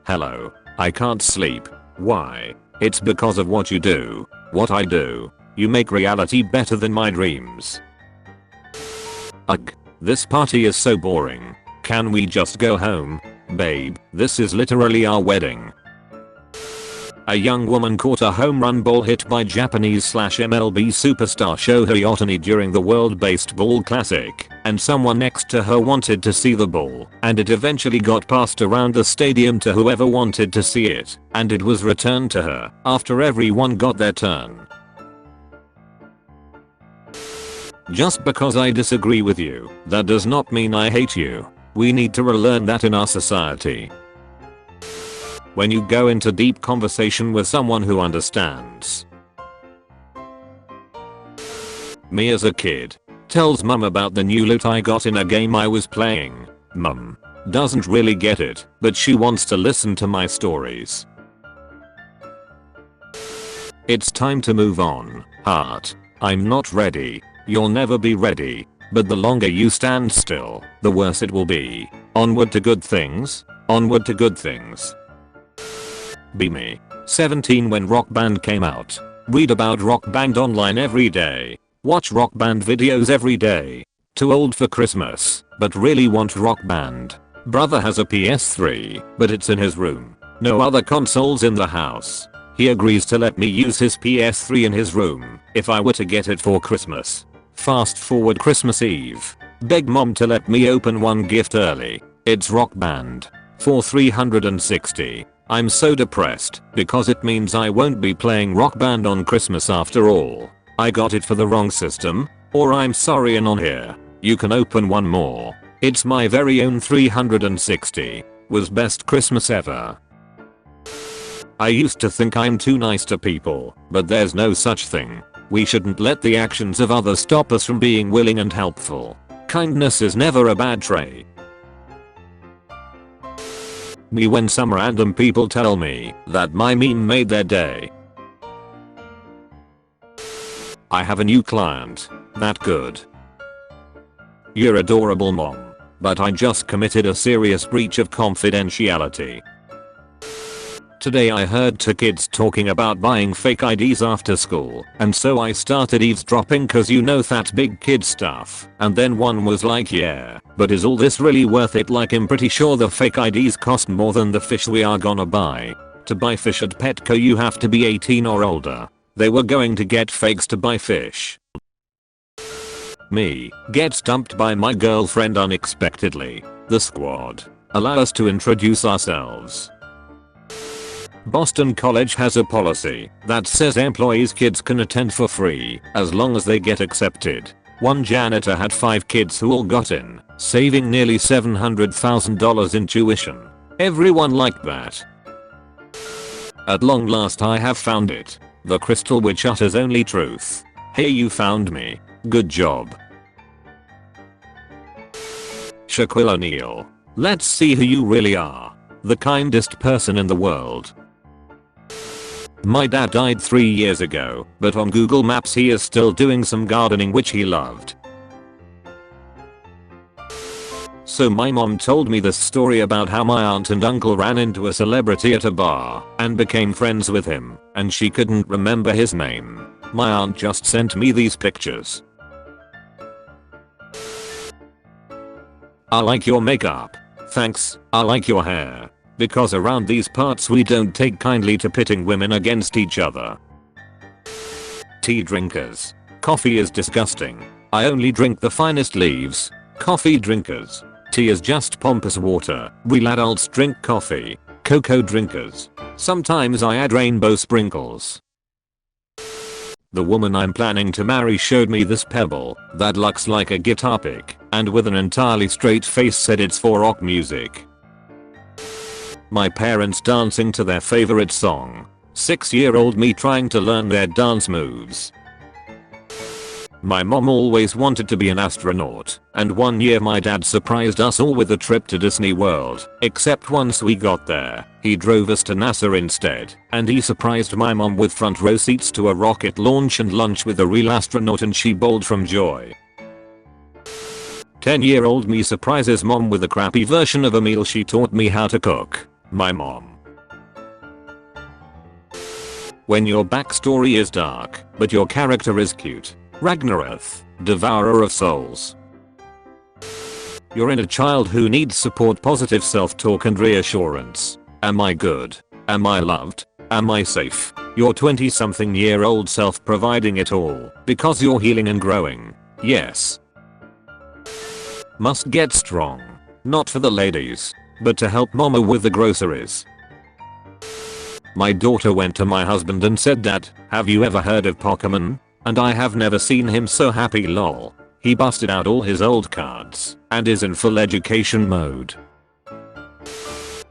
Hello. I can't sleep. Why? It's because of what you do. What I do. You make reality better than my dreams. Ugh. This party is so boring. Can we just go home? Babe, this is literally our wedding. A young woman caught a home run ball hit by Japanese/MLB superstar Shohei Ohtani during the World Baseball Classic, and someone next to her wanted to see the ball, and it eventually got passed around the stadium to whoever wanted to see it, and it was returned to her after everyone got their turn. Just because I disagree with you, that does not mean I hate you. We need to relearn that in our society. When you go into deep conversation with someone who understands. Me as a kid. Tells mum about the new loot I got in a game I was playing. Mum doesn't really get it, but she wants to listen to my stories. It's time to move on, heart. I'm not ready. You'll never be ready. But the longer you stand still, the worse it will be. Onward to good things. Onward to good things. Be me. 17 when Rock Band came out. Read about Rock Band online every day. Watch Rock Band videos every day. Too old for Christmas, but really want Rock Band. Brother has a PS3, but it's in his room. No other consoles in the house. He agrees to let me use his PS3 in his room if I were to get it for Christmas. Fast forward Christmas Eve. Beg mom to let me open one gift early. It's Rock Band. For $360. I'm so depressed because it means I won't be playing Rock Band on Christmas after all. I got it for the wrong system, or I'm sorry and on here. You can open one more. It's my very own $360. Was best Christmas ever. I used to think I'm too nice to people, but there's no such thing. We shouldn't let the actions of others stop us from being willing and helpful. Kindness is never a bad trait. Me when some random people tell me that my meme made their day. I have a new client. That good. You're adorable mom, but I just committed a serious breach of confidentiality. Today I heard 2 kids talking about buying fake IDs after school, and so I started eavesdropping cause you know that big kid stuff, and then one was like, yeah, but is all this really worth it? Like I'm pretty sure the fake IDs cost more than the fish we are gonna buy. To buy fish at Petco you have to be 18 or older. They were going to get fakes to buy fish. Me gets dumped by my girlfriend unexpectedly. The squad. Allow us to introduce ourselves. Boston College has a policy that says employees' kids can attend for free as long as they get accepted. One janitor had 5 kids who all got in, saving nearly $700,000 in tuition. Everyone liked that. At long last I have found it. The crystal which utters only truth. Hey, you found me. Good job. Shaquille O'Neal. Let's see who you really are. The kindest person in the world. My dad died 3 years ago, but on Google Maps he is still doing some gardening which he loved. So my mom told me this story about how my aunt and uncle ran into a celebrity at a bar and became friends with him, and she couldn't remember his name. My aunt just sent me these pictures. I like your makeup. Thanks, I like your hair. Because around these parts we don't take kindly to pitting women against each other. Tea drinkers. Coffee is disgusting. I only drink the finest leaves. Coffee drinkers. Tea is just pompous water. Real adults drink coffee. Cocoa drinkers. Sometimes I add rainbow sprinkles. The woman I'm planning to marry showed me this pebble that looks like a guitar pick and with an entirely straight face said it's for rock music. My parents dancing to their favorite song. 6-year-old me trying to learn their dance moves. My mom always wanted to be an astronaut, and one year my dad surprised us all with a trip to Disney World, except once we got there, he drove us to NASA instead, and he surprised my mom with front row seats to a rocket launch and lunch with a real astronaut and she bawled from joy. 10-year-old me surprises mom with a crappy version of a meal she taught me how to cook. My mom When your backstory is dark, but your character is cute. Ragnaroth, Devourer of Souls. You're in a child who needs support, positive self-talk and reassurance. Am I good? Am I loved? Am I safe? Your 20-something-year-old self providing it all because you're healing and growing. Yes. Must get strong. Not for the ladies, but to help mama with the groceries. My daughter went to my husband and said that, have you ever heard of Pokemon? And I have never seen him so happy, lol. He busted out all his old cards and is in full education mode.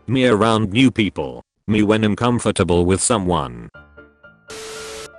Me around new people. Me when I'm comfortable with someone.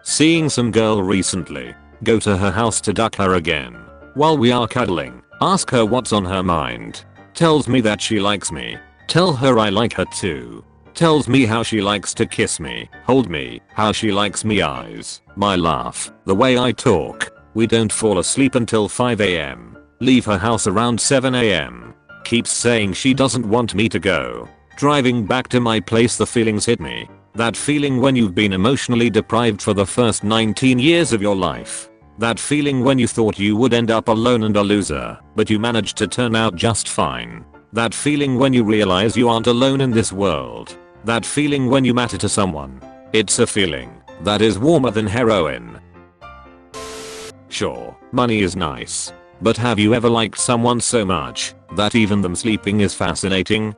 Seeing some girl recently. Go to her house to duck her again. While we are cuddling, ask her what's on her mind. Tells me that she likes me. Tell her I like her too. Tells me how she likes to kiss me, hold me, how she likes me eyes, my laugh, the way I talk. We don't fall asleep until 5 AM. Leave her house around 7 AM. Keeps saying she doesn't want me to go. Driving back to my place, the feelings hit me. That feeling when you've been emotionally deprived for the first 19 years of your life. That feeling when you thought you would end up alone and a loser, but you managed to turn out just fine. That feeling when you realize you aren't alone in this world. That feeling when you matter to someone. It's a feeling that is warmer than heroin. Sure, money is nice. But have you ever liked someone so much that even them sleeping is fascinating?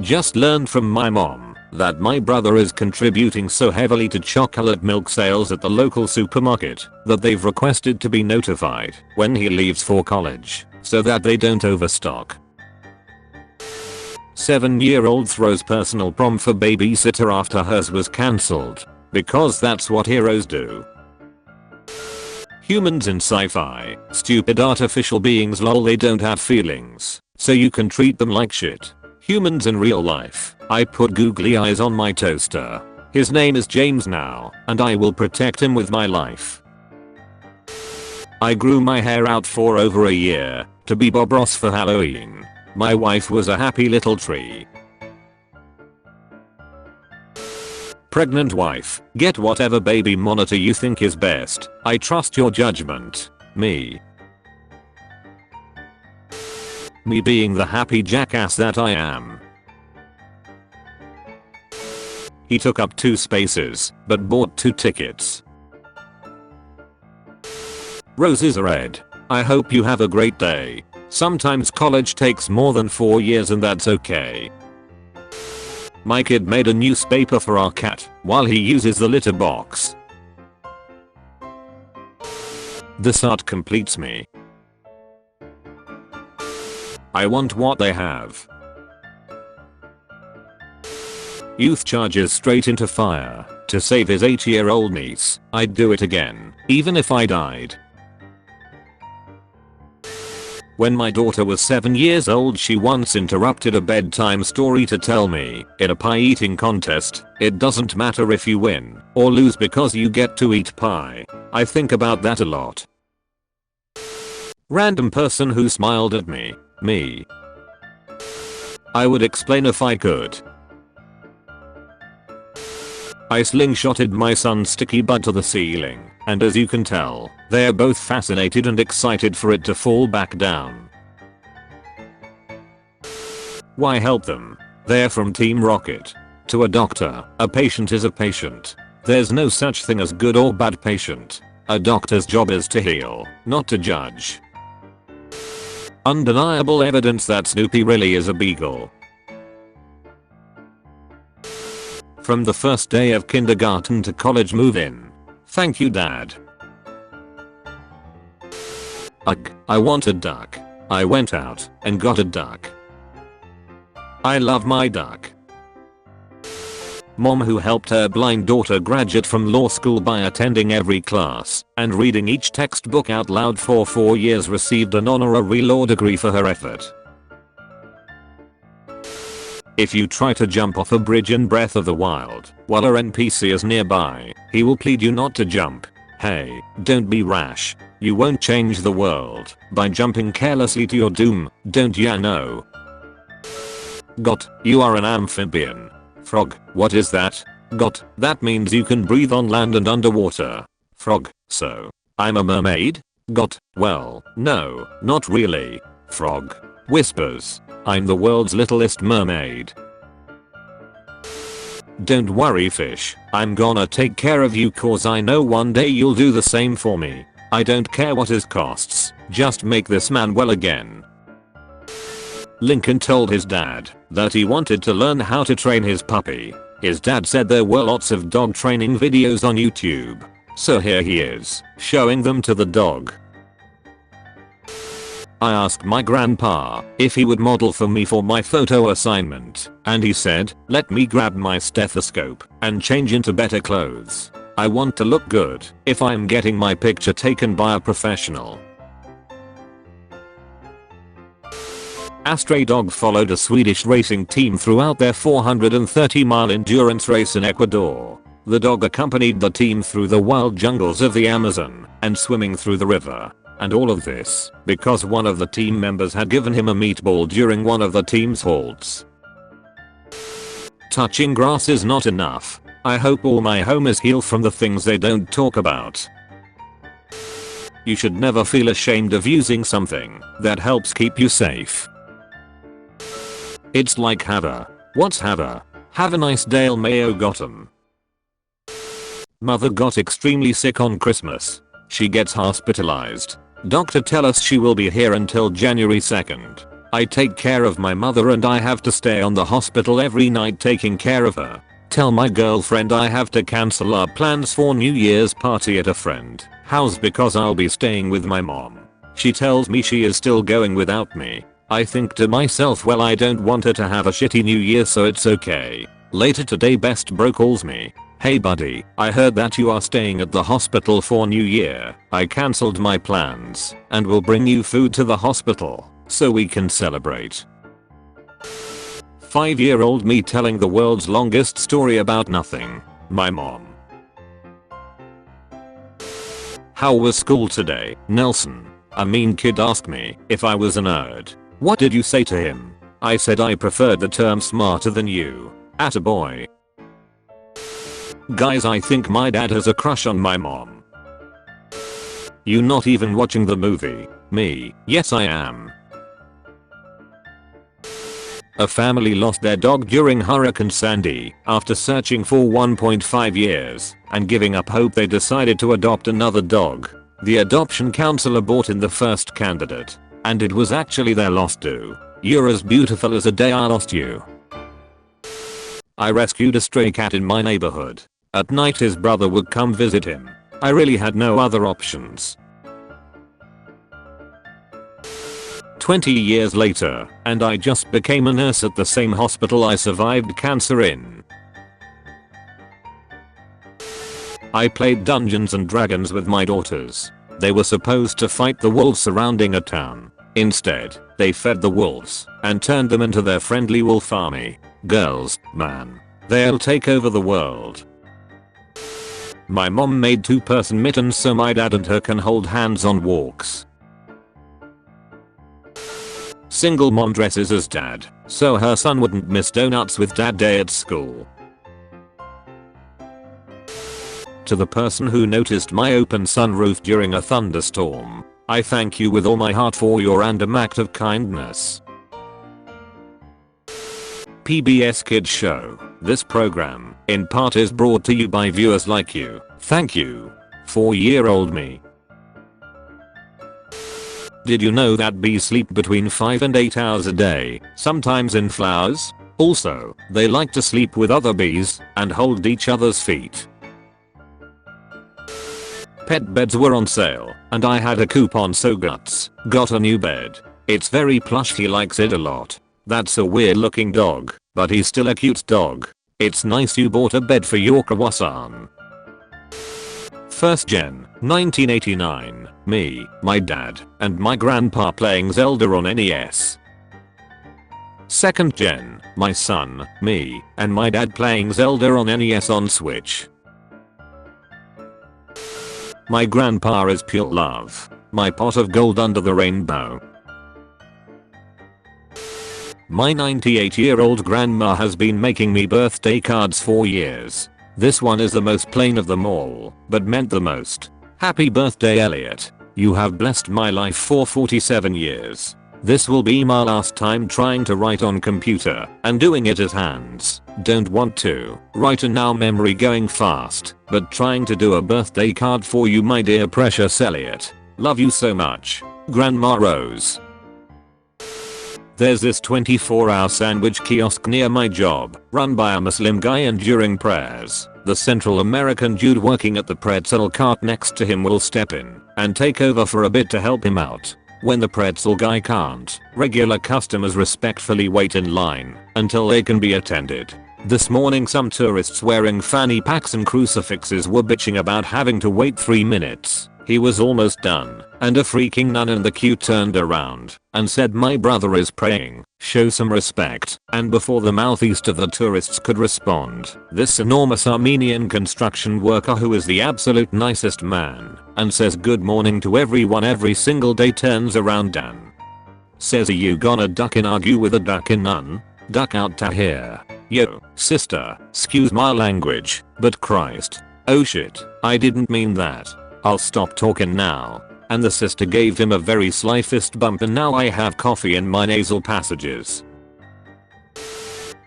Just learned from my mom that my brother is contributing so heavily to chocolate milk sales at the local supermarket that they've requested to be notified when he leaves for college so that they don't overstock. 7-year-old throws personal prom for babysitter after hers was cancelled because that's what heroes do. Humans in sci-fi, stupid artificial beings, lol, they don't have feelings, so you can treat them like shit. Humans in real life, I put googly eyes on my toaster. His name is James now, and I will protect him with my life. I grew my hair out for over a year to be Bob Ross for Halloween. My wife was a happy little tree. Pregnant wife, get whatever baby monitor you think is best. I trust your judgment. Me being the happy jackass that I am. He took up 2 spaces, but bought 2 tickets. Roses are red. I hope you have a great day. Sometimes college takes more than 4 years and that's okay. My kid made a newspaper for our cat while he uses the litter box. This art completes me. I want what they have. Youth charges straight into fire to save his 8-year-old niece. I'd do it again, even if I died. When my daughter was 7 years old, she once interrupted a bedtime story to tell me, in a pie eating contest, it doesn't matter if you win or lose because you get to eat pie. I think about that a lot. Random person who smiled at me. Me. I would explain if I could. I slingshotted my son's sticky butt to the ceiling, and as you can tell, they're both fascinated and excited for it to fall back down. Why help them? They're from Team Rocket. To a doctor, a patient is a patient. There's no such thing as good or bad patient. A doctor's job is to heal, not to judge. Undeniable evidence that Snoopy really is a beagle. From the first day of kindergarten to college move-in. Thank you, Dad. Ugh, I want a duck. I went out and got a duck. I love my duck. Mom who helped her blind daughter graduate from law school by attending every class and reading each textbook out loud for 4 years received an honorary law degree for her effort. If you try to jump off a bridge in Breath of the Wild while an NPC is nearby, he will plead you not to jump. Hey, don't be rash. You won't change the world by jumping carelessly to your doom, don't ya know? Got, you are an amphibian. Frog, what is that? Got, that means you can breathe on land and underwater. Frog, so, I'm a mermaid? Got, well, no, not really. Frog, whispers, I'm the world's littlest mermaid. Don't worry fish, I'm gonna take care of you cause I know one day you'll do the same for me. I don't care what it costs, just make this man well again. Lincoln told his dad that he wanted to learn how to train his puppy. His dad said there were lots of dog training videos on YouTube. So here he is, showing them to the dog. I asked my grandpa if he would model for me for my photo assignment, and he said, let me grab my stethoscope and change into better clothes. I want to look good if I'm getting my picture taken by a professional. A stray dog followed a Swedish racing team throughout their 430-mile endurance race in Ecuador. The dog accompanied the team through the wild jungles of the Amazon and swimming through the river. And all of this because one of the team members had given him a meatball during one of the team's halts. Touching grass is not enough. I hope all my homies heal from the things they don't talk about. You should never feel ashamed of using something that helps keep you safe. It's like what's have a nice day Mayo Gotham. Mother got extremely sick on Christmas. She gets hospitalized. Doctor tell us she will be here until January 2nd. I take care of my mother and I have to stay on the hospital every night taking care of her. Tell my girlfriend I have to cancel our plans for New Year's party at a friend house because I'll be staying with my mom. She tells me she is still going without me. I think to myself, well, I don't want her to have a shitty New Year, so it's okay. Later today best bro calls me. Hey buddy, I heard that you are staying at the hospital for New Year. I cancelled my plans and will bring you food to the hospital so we can celebrate. 5-year-old me telling the world's longest story about nothing. My mom. How was school today, Nelson? A mean kid asked me if I was a nerd. What did you say to him? I said I preferred the term smarter than you. Attaboy. Guys, I think my dad has a crush on my mom. You not even watching the movie? Me, yes I am. A family lost their dog during Hurricane Sandy. After searching for 1.5 years and giving up hope, they decided to adopt another dog. The adoption counselor brought in the first candidate, and it was actually their lost dog. You're as beautiful as the day I lost you. I rescued a stray cat in my neighborhood. At night his brother would come visit him. I really had no other options. 20 years later, and I just became a nurse at the same hospital I survived cancer in. I played Dungeons and Dragons with my daughters. They were supposed to fight the wolves surrounding a town. Instead, they fed the wolves and turned them into their friendly wolf army. Girls, man, they'll take over the world. My mom made 2-person mittens so my dad and her can hold hands on walks. Single mom dresses as dad so her son wouldn't miss donuts with dad day at school. To the person who noticed my open sunroof during a thunderstorm, I thank you with all my heart for your random act of kindness. PBS Kids Show. This program, in part, is brought to you by viewers like you. Thank you. 4-year-old me. Did you know that bees sleep between 5 and 8 hours a day, sometimes in flowers? Also, they like to sleep with other bees and hold each other's feet. Pet beds were on sale, and I had a coupon, so Guts got a new bed. It's very plush, he likes it a lot. That's a weird looking dog, but he's still a cute dog. It's nice you bought a bed for your Kawasan. First gen, 1989, me, my dad, and my grandpa playing Zelda on NES. Second gen, my son, me, and my dad playing Zelda on NES on Switch. My grandpa is pure love. My pot of gold under the rainbow. My 98-year-old grandma has been making me birthday cards for years. This one is the most plain of them all, but meant the most. Happy birthday, Elliot. You have blessed my life for 47 years. This will be my last time trying to write on computer and doing it as hands. Don't want to write a now memory going fast, but trying to do a birthday card for you, my dear precious Elliot. Love you so much. Grandma Rose. There's this 24-hour sandwich kiosk near my job, run by a Muslim guy, and during prayers, the Central American dude working at the pretzel cart next to him will step in and take over for a bit to help him out. When the pretzel guy can't, regular customers respectfully wait in line until they can be attended. This morning some tourists wearing fanny packs and crucifixes were bitching about having to wait 3 minutes. He was almost done, and a freaking nun in the queue turned around and said, "My brother is praying, show some respect." And before the mouthpiece of the tourists could respond, this enormous Armenian construction worker, who is the absolute nicest man and says good morning to everyone every single day, turns around and says, "Are you gonna duck and argue with a duckin' nun? Duck out to here." Yo, sister, excuse my language, but Christ. Oh shit, I didn't mean that. I'll stop talking now. And the sister gave him a very sly fist bump, and now I have coffee in my nasal passages.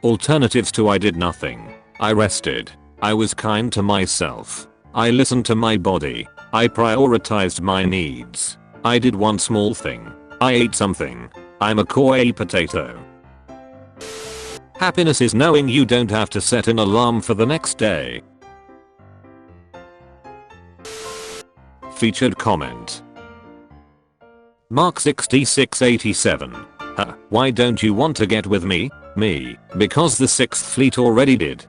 Alternatives to I did nothing. I rested. I was kind to myself. I listened to my body. I prioritized my needs. I did one small thing. I ate something. I'm a core potato. Happiness is knowing you don't have to set an alarm for the next day. Featured comment. Mark 6687. Why don't you want to get with me? Me, because the 6th Fleet already did.